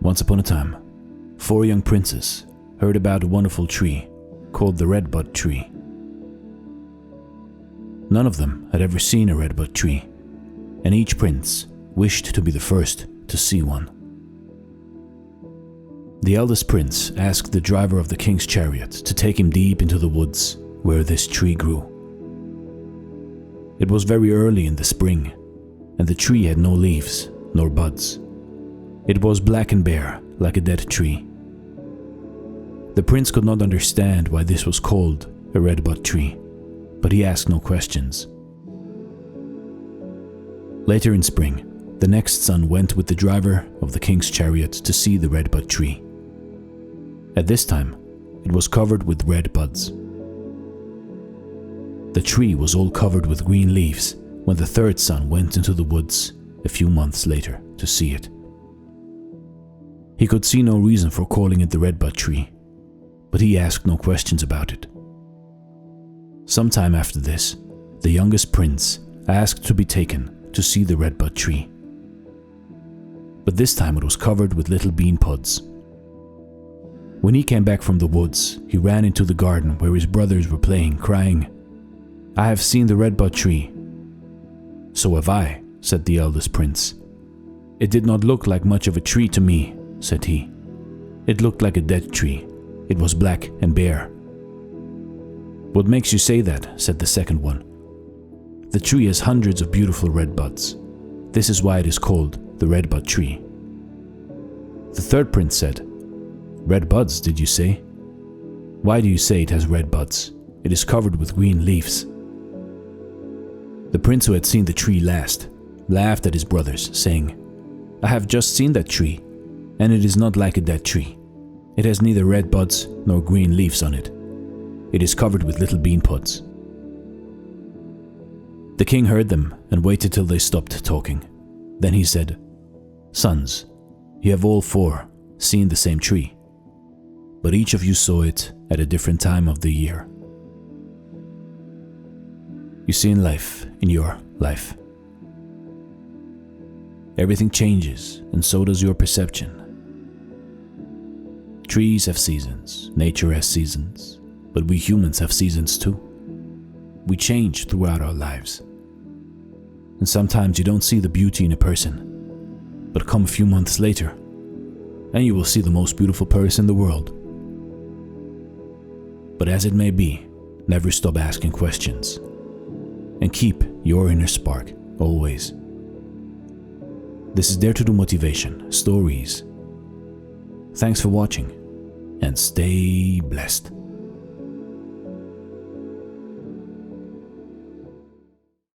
Once upon a time, 4 young princes heard about a wonderful tree called the redbud tree. None of them had ever seen a redbud tree, and each prince wished to be the first to see one. The eldest prince asked the driver of the king's chariot to take him deep into the woods where this tree grew. It was very early in the spring, and the tree had no leaves nor buds. It was black and bare, like a dead tree. The prince could not understand why this was called a redbud tree, but he asked no questions. Later in spring, the next son went with the driver of the king's chariot to see the redbud tree. At this time, it was covered with red buds. The tree was all covered with green leaves when the third son went into the woods a few months later to see it. He could see no reason for calling it the redbud tree, but he asked no questions about it. Sometime after this, the youngest prince asked to be taken to see the redbud tree. But this time it was covered with little bean pods. When he came back from the woods, he ran into the garden where his brothers were playing, crying, "I have seen the redbud tree." "So have I," said the eldest prince. "It did not look like much of a tree to me," said he. "It looked like a dead tree. It was black and bare." "What makes you say that?" said the second one. "The tree has hundreds of beautiful red buds. This is why it is called the redbud tree." The third prince said, "Red buds, did you say? Why do you say it has red buds? It is covered with green leaves." The prince who had seen the tree last laughed at his brothers, saying, "I have just seen that tree, and it is not like a dead tree. It has neither red buds nor green leaves on it. It is covered with little bean pods." The king heard them and waited till they stopped talking. Then he said, "Sons, you have all 4 seen the same tree, but each of you saw it at a different time of the year. You see, in life, in your life, everything changes, and so does your perception. Trees have seasons, nature has seasons, but we humans have seasons too. We change throughout our lives. And sometimes you don't see the beauty in a person, but come a few months later, and you will see the most beautiful person in the world. But as it may be, never stop asking questions, and keep your inner spark always. This is Dare to Do Motivation Stories. Thanks for watching, and stay blessed.